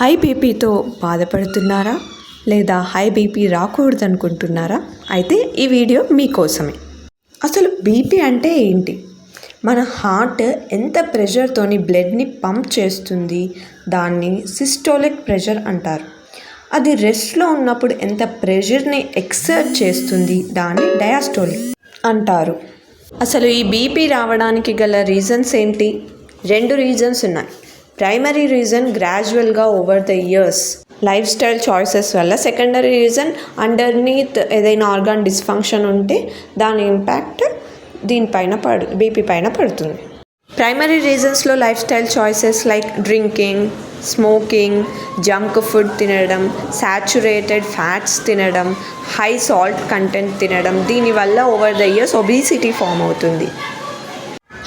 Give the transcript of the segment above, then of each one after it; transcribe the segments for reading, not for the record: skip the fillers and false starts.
High బీపీతో బాధపడుతున్నారా లేదా high BP రాకూడదనుకుంటున్నారా? అయితే ఈ వీడియో మీకోసమే. అసలు బీపీ అంటే ఏంటి? మన హార్ట్ ఎంత ప్రెషర్తోని బ్లడ్ని పంప్ చేస్తుంది, దాన్ని సిస్టోలిక్ ప్రెషర్ అంటారు. అది రెస్ట్లో ఉన్నప్పుడు ఎంత ప్రెషర్ని ఎక్సర్ట్ చేస్తుంది, దాన్ని డయాస్టోలిక్ అంటారు. అసలు ఈ బీపీ రావడానికి గల రీజన్స్ ఏంటి? 2 రీజన్స్ ఉన్నాయి. ప్రైమరీ రీజన్ గ్రాడ్యువల్గా over the years life style choices వల్ల. సెకండరీ రీజన్ అండర్నీత్ ఏదైనా ఆర్గాన్ డిస్ఫంక్షన్ ఉంటే దాని ఇంపాక్ట్ దీనిపైన బీపీ పైన పడుతుంది. ప్రైమరీ రీజన్స్లో life style choices like drinking, smoking, junk food తినడం, సాచురేటెడ్ ఫ్యాట్స్ తినడం, హై సాల్ట్ కంటెంట్ తినడం, దీనివల్ల over the years obesity form అవుతుంది.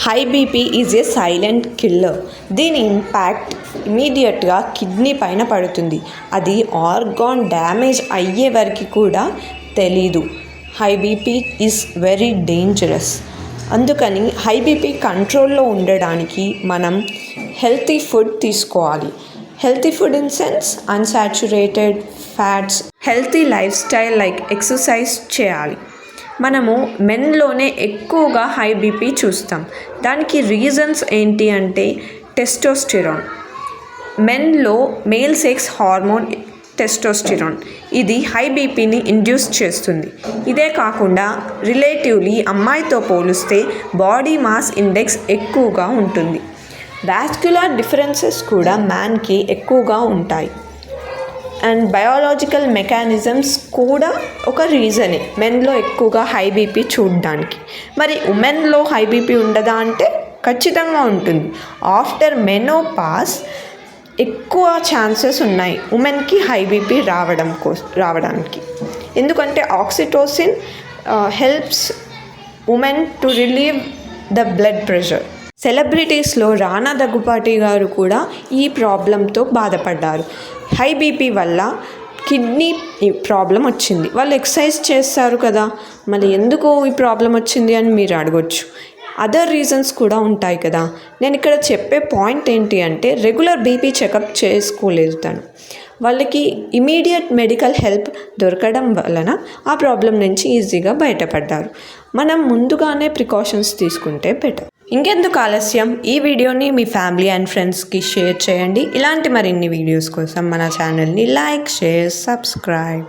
High BP is a silent killer. దీని ఇంపాక్ట్ ఇమీడియట్గా కిడ్నీ పైన పడుతుంది. అది ఆర్గాన్ డ్యామేజ్ అయ్యే వరకు కూడా తెలీదు. High BP is very dangerous. అందుకని హై బీపీ కంట్రోల్లో ఉండడానికి మనం హెల్తీ ఫుడ్ తీసుకోవాలి. Healthy food in sense unsaturated fats, healthy life style like exercise చేయాలి. మనము మెన్లోనే ఎక్కువగా హై బీపీ చూస్తాం. దానికి రీజన్స్ ఏంటి అంటే టెస్టోస్టిరాన్. మెన్లో మేల్ సెక్స్ హార్మోన్ టెస్టోస్టిరాన్, ఇది హై బీపీని ఇండ్యూస్ చేస్తుంది. ఇదే కాకుండా రిలేటివ్లీ అమ్మాయితో పోలిస్తే బాడీ మాస్ ఇండెక్స్ ఎక్కువగా ఉంటుంది. వాస్క్యులర్ డిఫరెన్సెస్ కూడా మ్యాన్కి ఎక్కువగా ఉంటాయి. అండ్ బయాలజికల్ మెకానిజమ్స్ కూడా ఒక రీజనే మెన్లో ఎక్కువగా హై బీపీ చూడడానికి. మరి ఉమెన్లో హై బీపీ ఉండదా అంటే ఖచ్చితంగా ఉంటుంది. ఆఫ్టర్ మెనోపాస్ ఎక్కువ ఛాన్సెస్ ఉన్నాయి ఉమెన్కి హై బీపీ రావడానికి. ఎందుకంటే oxytocin helps women to relieve the blood pressure. సెలబ్రిటీస్లో రానా దగ్గుపాటి గారు కూడా ఈ ప్రాబ్లంతో బాధపడ్డారు. హై బీపీ వల్ల కిడ్నీ ప్రాబ్లం వచ్చింది. వాళ్ళు ఎక్సర్సైజ్ చేస్తారు కదా, మళ్ళీ ఎందుకు ఈ ప్రాబ్లం వచ్చింది అని మీరు అడగొచ్చు. అదర్ రీజన్స్ కూడా ఉంటాయి కదా. నేను ఇక్కడ చెప్పే పాయింట్ ఏంటి అంటే రెగ్యులర్ బీపీ చెకప్ చేసుకోలేదు తను. వాళ్ళకి ఇమీడియట్ మెడికల్ హెల్ప్ దొరకడం వలన ఆ ప్రాబ్లం నుంచి ఈజీగా బయటపడ్డారు. మనం ముందుగానే ప్రికాషన్స్ తీసుకుంటే బెటర్. ఇంకెందుకు ఆలస్యం, ఈ వీడియోని మీ ఫ్యామిలీ అండ్ ఫ్రెండ్స్కి షేర్ చేయండి. ఇలాంటి మరిన్ని వీడియోస్ కోసం మన ఛానల్ని లైక్, షేర్, సబ్స్క్రైబ్.